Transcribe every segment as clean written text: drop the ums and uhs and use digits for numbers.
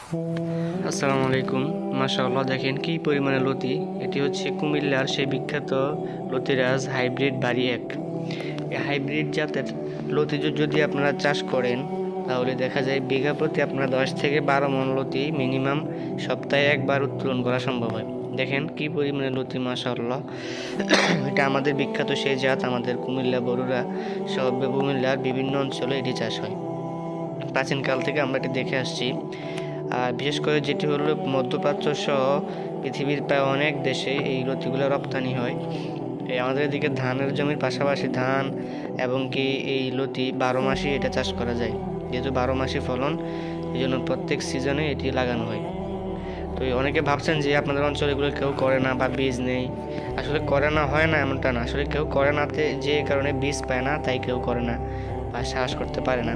আসসালামু আলাইকুম। মাশাআল্লাহ, দেখেন কি পরিমাণে লতি। এটি হচ্ছে কুমিল্লার সেই বিখ্যাত লতিরাজ হাইব্রিড বাড়ি এক। এই হাইব্রিড জাতের লতি যদি আপনারা চাষ করেন তাহলে দেখা যায় বিঘা প্রতি আপনার 10 থেকে 12 মণ লতি মিনিমাম সপ্তাহে একবার উত্তোলন করা সম্ভব হয়। দেখেন কি পরিমাণে লতি, মাশাআল্লাহ। এটা আমাদের বিখ্যাত সেই জাত, আমাদের কুমিল্লা বরুড়া সহ কুমিল্লার বিভিন্ন অঞ্চলে এটি চাষ হয়। প্রাচীনকাল থেকে আমরা এটি দেখে আসছি। আর বিশেষ করে যেটি হলো মধ্যপ্রাচ্য সহ পৃথিবীর প্রায় অনেক দেশে এই লতিগুলো রপ্তানি হয়। আমাদের এদিকে ধানের জমির পাশাপাশি ধান এবং কি এই লতি 12 মাসই এটা চাষ করা যায়। যেহেতু 12 মাসই ফলন, এই জন্য প্রত্যেক সিজনে এটি লাগানো হয়। তো অনেকে ভাবছেন যে আপনাদের অঞ্চলে এগুলো কেউ করে না বা বীজ নেই। আসলে করে না হয় না এমনটা না, আসলে কেউ করে নাতে যে কারণে বীজ পায় না তাই কেউ করে না বা সাহস করতে পারে না।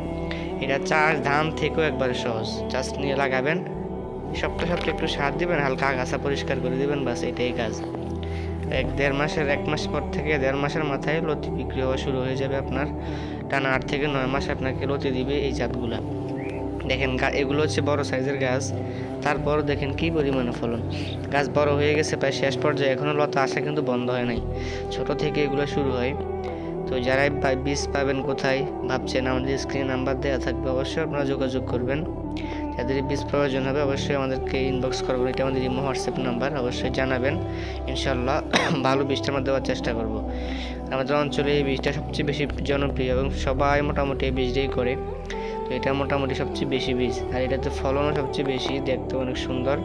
এটা চাষ ধান থেকেও একবারে সহজ। চাষ নিয়ে লাগাবেন, সপ্তাহে একটু সার দিবেন, হালকা আগাছা পরিষ্কার করে দিবেন, বাস এটাই কাজ। এক মাস পর থেকে 1.5 মাসের মাথায় লতি বিক্রি হওয়া শুরু হয়ে যাবে। আপনার টানা 8 থেকে 9 মাস আপনাকে লতি দিবে এই জাতগুলা। দেখেন এগুলো হচ্ছে বড় সাইজের গাছ, তারপর দেখেন কি পরিমাণে ফলন। গাছ বড় হয়ে গেছে প্রায় শেষ পর্যায়ে, এখনও লতা আসা কিন্তু বন্ধ হয় নাই, ছোট থেকে এগুলো শুরু হয়। তো যারাই বীজ পাবেন কোথায় ভাবছেন, আমাদের স্ক্রিনে নাম্বার দেওয়া থাকবে, অবশ্যই আপনারা যোগাযোগ করবেন। যাদের বীজ প্রয়োজন হবে অবশ্যই আমাদেরকে ইনবক্স করবেন, এটা আমাদের ইমো হোয়াটসঅ্যাপ নাম্বার, অবশ্যই জানাবেন। ইনশাল্লাহ ভালো বীজটা আমরা দেওয়ার চেষ্টা করব। আমাদের অঞ্চলে এই বীজটা সবচেয়ে বেশি জনপ্রিয় এবং সবাই মোটামুটি এই বীজটাই করে। তো এটা মোটামুটি সবচেয়ে বেশি বীজ, আর এটাতে ফলনও সবচেয়ে বেশি, দেখতে অনেক সুন্দর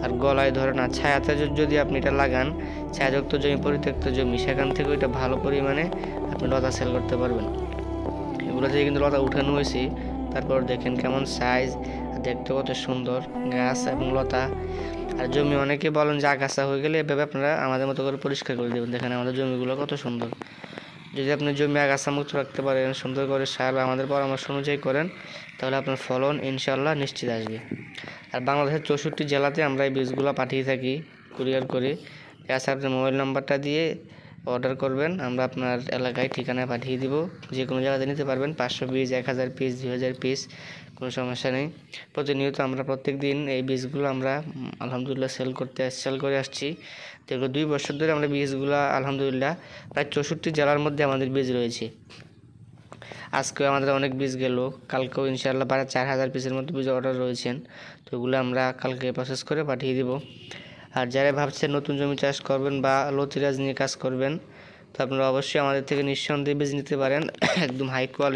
আর গলায় ধরে না। ছায়াতে যদি আপনি এটা লাগান, ছায়াযুক্ত জমি, পরিত্যক্ত জমি, সেখান থেকে এটা ভালো পরিমাণে আপনি লতা সেল করতে পারবেন। এগুলো থেকে কিন্তু লতা উঠানো হয়েছে, তারপর দেখেন কেমন সাইজ, দেখতে কত সুন্দর গাছ এবং লতা। আর জমি অনেকে বলেন যে আগাছা হয়ে গেলে এভাবে আপনারা আমাদের মতো করে পরিষ্কার করে দেবেন। দেখেন আমাদের জমিগুলো কত সুন্দর। যদি আপনি জমি আগাছা মুক্ত রাখতে পারেন, সুন্দর করে সার আমাদের পরামর্শ অনুযায়ী করেন, তাহলে আপনার ফলন ইনশাল্লাহ নিশ্চিত আসবে। আর বাংলাদেশের 64 জেলাতে আমরা এই বীজগুলো পাঠিয়ে থাকি কুরিয়ার করে। আচ্ছা, আপনার মোবাইল নাম্বারটা দিয়ে অর্ডার করবেন, আমরা আপনার এলাকায় ঠিকানায় পাঠিয়ে দিব। যে কোনো জায়গাতে নিতে পারবেন, 500 পিস, 1000 পিস, 2000 পিস, কোনো সমস্যা নেই। প্রতিনিয়ত আমরা প্রত্যেক দিন এই বীজগুলো আমরা আলহামদুলিল্লাহ সেল করে আসছি। দীর্ঘ 2 বছর ধরে আমরা বীজগুলো আলহামদুলিল্লাহ প্রায় 64 জেলার মধ্যে আমাদের বীজ রয়েছে। আজকেও আমাদের অনেক বীজ গেল, কালকেও ইনশাআল্লাহ প্রায় 4000 পিসের মতো বীজ অর্ডার রয়েছেন। তো এগুলো আমরা কালকে প্রসেস করে পাঠিয়ে দিব। আর যারা ভাবছেন নতুন জমি চাষ করবেন বা লতিরাজ নিয়ে কাজ করবেন, তো আপনারা অবশ্যই আমাদের থেকে নিঃসন্দেহে বীজ নিতে পারেন, একদম হাই কোয়ালিটি।